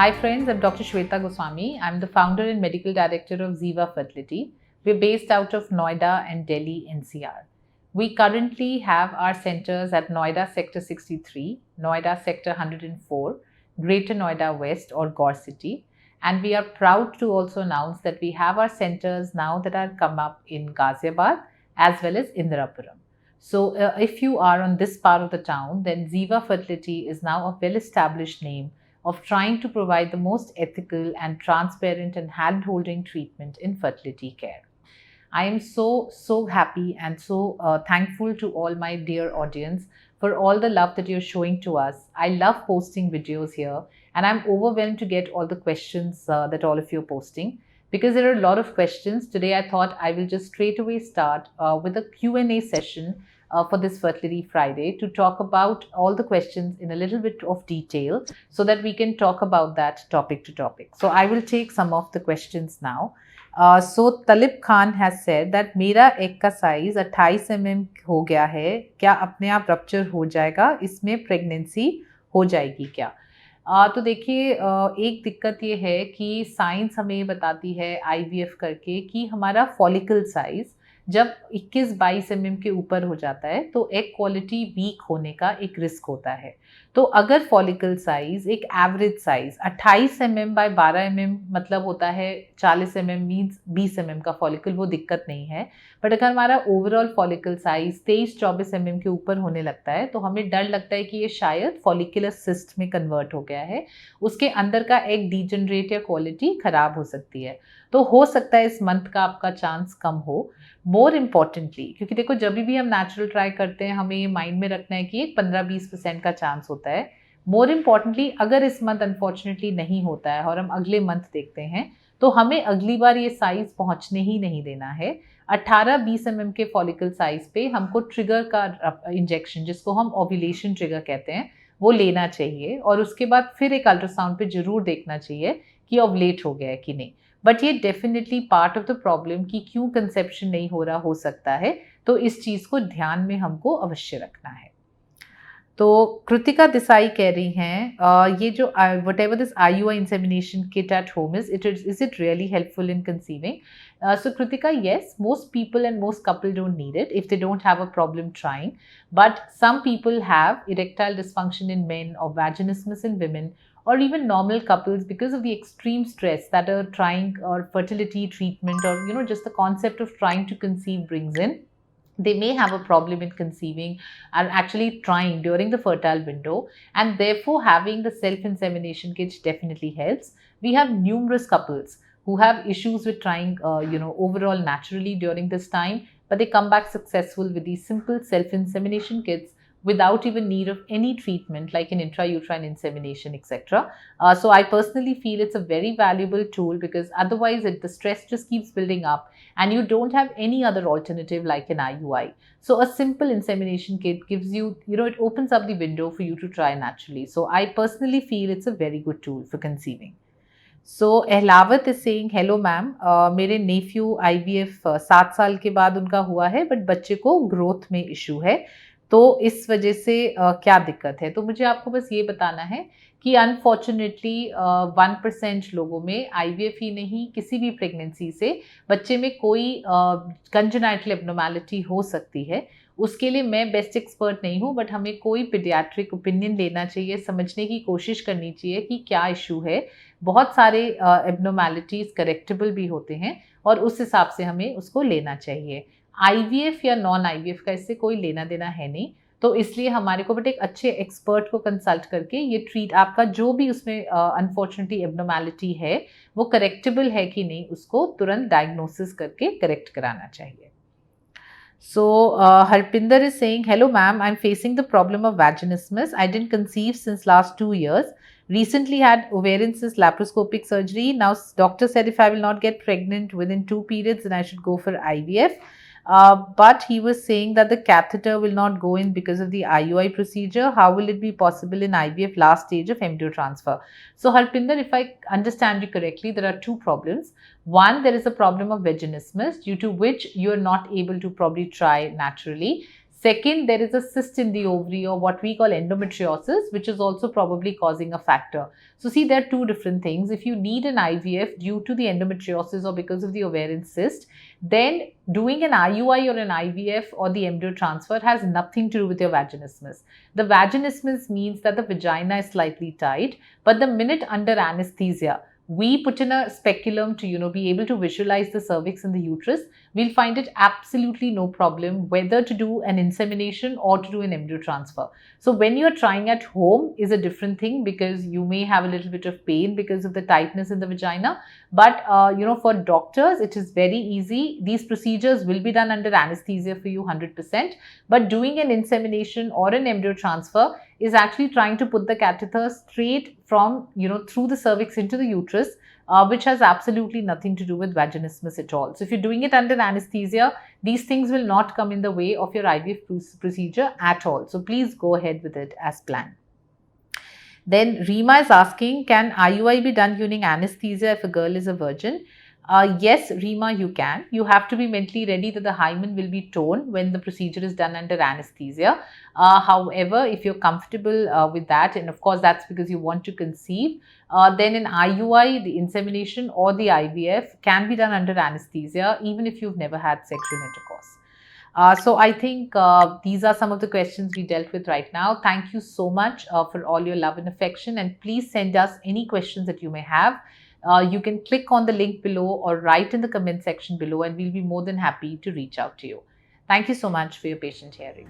Hi friends, I'm Dr. Shweta Goswami. I'm the founder and medical director of Ziva Fertility. We're based out of Noida and Delhi NCR. We currently have our centers at Noida Sector 63, Noida Sector 104, Greater Noida West or Gaur City. And we are proud to also announce that we have our centers now that are come up in Ghaziabad as well as Indirapuram. So if you are on this part of the town, then Ziva Fertility is now a well-established name of trying to provide the most ethical and transparent and hand-holding treatment in fertility care. I am so happy and so thankful to all my dear audience for all the love that you're showing to us. I love posting videos here and I'm overwhelmed to get all the questions that all of you are posting. Because there are a lot of questions, today I thought I will just straight away start with a Q&A session for this Fertility Friday to talk about all the questions in a little bit of detail so that we can talk about that topic to topic. So I will take some of the questions now. So Talib Khan has said that मेरा egg का size 28 mm हो गया है, क्या अपने आप rupture हो जाएगा, इसमें प्रेगनेंसी हो जाएगी क्या? तो देखिए एक दिक्कत ये है कि साइंस हमें बताती है IVF करके कि हमारा फॉलिकल साइज जब 21-22 mm के ऊपर हो जाता है तो एग क्वालिटी वीक होने का एक रिस्क होता है. तो अगर फॉलिकल साइज एक average size 28 mm by 12 mm मतलब होता है 40 mm मीन्स 20 mm का फॉलिकल, वो दिक्कत नहीं है. बट अगर हमारा ओवरऑल फॉलिकल साइज 23-24 mm के ऊपर होने लगता है तो हमें डर लगता है कि ये शायद फॉलिकुलर सिस्ट में कन्वर्ट हो गया है, उसके अंदर का एग डीजनरेट या क्वालिटी खराब हो सकती है. तो हो सकता है इस मंथ का आपका चांस कम हो. मोर इम्पॉर्टेंटली, क्योंकि देखो जब भी हम नेचुरल ट्राई करते हैं हमें ये माइंड में रखना है कि एक 15-20% का चांस होता है. मोर इम्पॉर्टेंटली अगर इस मंथ अनफॉर्चुनेटली नहीं होता है और हम अगले मंथ देखते हैं तो हमें अगली बार ये साइज पहुंचने ही नहीं देना है. 18-20 mm के फॉलिकल साइज पे हमको ट्रिगर का इंजेक्शन, जिसको हम ओव्यूलेशन ट्रिगर कहते हैं, वो लेना चाहिए और उसके बाद फिर एक अल्ट्रासाउंड पे जरूर देखना चाहिए कि ओवुलेट हो गया है कि नहीं. बट ये definitely part of the problem कि क्यों कंसेप्शन नहीं हो रहा हो सकता है, तो इस चीज़ को ध्यान में हमको अवश्य रखना है. तो कृतिका देसाई कह रही हैं ये जो whatever this IUI insemination kit at home is it really helpful in conceiving? So Kritika, yes, most people and most couple don't need it if they don't have a problem trying, but some people have erectile dysfunction in men or vaginismus in women or even normal couples because of the extreme stress that are trying or fertility treatment or just the concept of trying to conceive brings in. They may have a problem in conceiving and actually trying during the fertile window, and therefore having the self-insemination kit definitely helps. We have numerous couples who have issues with trying overall naturally during this time, but they come back successful with these simple self-insemination kits without even need of any treatment like an intrauterine insemination, etc. So I personally feel it's a very valuable tool because otherwise the stress just keeps building up and you don't have any other alternative like an IUI. So a simple insemination kit gives you, it opens up the window for you to try naturally. So I personally feel it's a very good tool for conceiving. So Ehlawat is saying, hello ma'am, मेरे nephew IVF 7 साल के बाद उनका हुआ है but बच्चे को growth में इशू है, तो इस वजह से क्या दिक्कत है? तो मुझे आपको बस ये बताना है कि अनफॉर्चुनेटली 1% लोगों में IVF ही नहीं, किसी भी प्रेगनेंसी से बच्चे में कोई कंजेनाइटल एब्नॉर्मैलिटी हो सकती है. उसके लिए मैं बेस्ट एक्सपर्ट नहीं हूँ, बट हमें कोई पीडियाट्रिक ओपिनियन लेना चाहिए, समझने की कोशिश करनी चाहिए कि क्या इशू है. बहुत सारे एब्नॉर्मैलिटीज़ करेक्टेबल भी होते हैं और उस हिसाब से हमें उसको लेना चाहिए. IVF या नॉन IVF का इससे कोई लेना देना है नहीं, तो इसलिए हमारे को बट एक अच्छे एक्सपर्ट को कंसल्ट करके ये ट्रीट आपका जो भी उसमें अनफॉर्चुनेटली एब्नॉर्मैलिटी है वो करेक्टेबल है कि नहीं, उसको तुरंत डायग्नोसिस करके करेक्ट कराना चाहिए. So Harpinder is saying, hello ma'am, I'm facing the problem of vaginismus. I didn't conceive since last 2 years. Recently had ovarian cyst laparoscopic surgery. Now doctor said if I will not get pregnant within 2 periods then I should go for IVF. But he was saying that the catheter will not go in because of the IUI procedure. How will it be possible in IVF last stage of embryo transfer? So Harpinder, if I understand you correctly, there are two problems. One, there is a problem of vaginismus due to which you are not able to probably try naturally. Second, there is a cyst in the ovary or what we call endometriosis, which is also probably causing a factor. So see, there are two different things. If you need an IVF due to the endometriosis or because of the ovarian cyst, then doing an IUI or an IVF or the embryo transfer has nothing to do with your vaginismus. The vaginismus means that the vagina is slightly tight, but the minute under anesthesia, we put in a speculum to be able to visualize the cervix and the uterus, we'll find it absolutely no problem whether to do an insemination or to do an embryo transfer. So when you're trying at home is a different thing, because you may have a little bit of pain because of the tightness in the vagina. But for doctors, it is very easy. These procedures will be done under anesthesia for you 100%. But doing an insemination or an embryo transfer is actually trying to put the catheter straight from, through the cervix into the uterus, which has absolutely nothing to do with vaginismus at all. So if you're doing it under anesthesia, these things will not come in the way of your IVF procedure at all. So please go ahead with it as planned. Then Rima is asking, can IUI be done using anesthesia if a girl is a virgin? Yes, Rima, you can. You have to be mentally ready that the hymen will be torn when the procedure is done under anesthesia. However, if you're comfortable with that, and of course that's because you want to conceive, then in IUI, the insemination or the IVF can be done under anesthesia, even if you've never had sexual intercourse. So I think these are some of the questions we dealt with right now. Thank you so much for all your love and affection, and please send us any questions that you may have. You can click on the link below or write in the comment section below, and we'll be more than happy to reach out to you. Thank you so much for your patient hearing.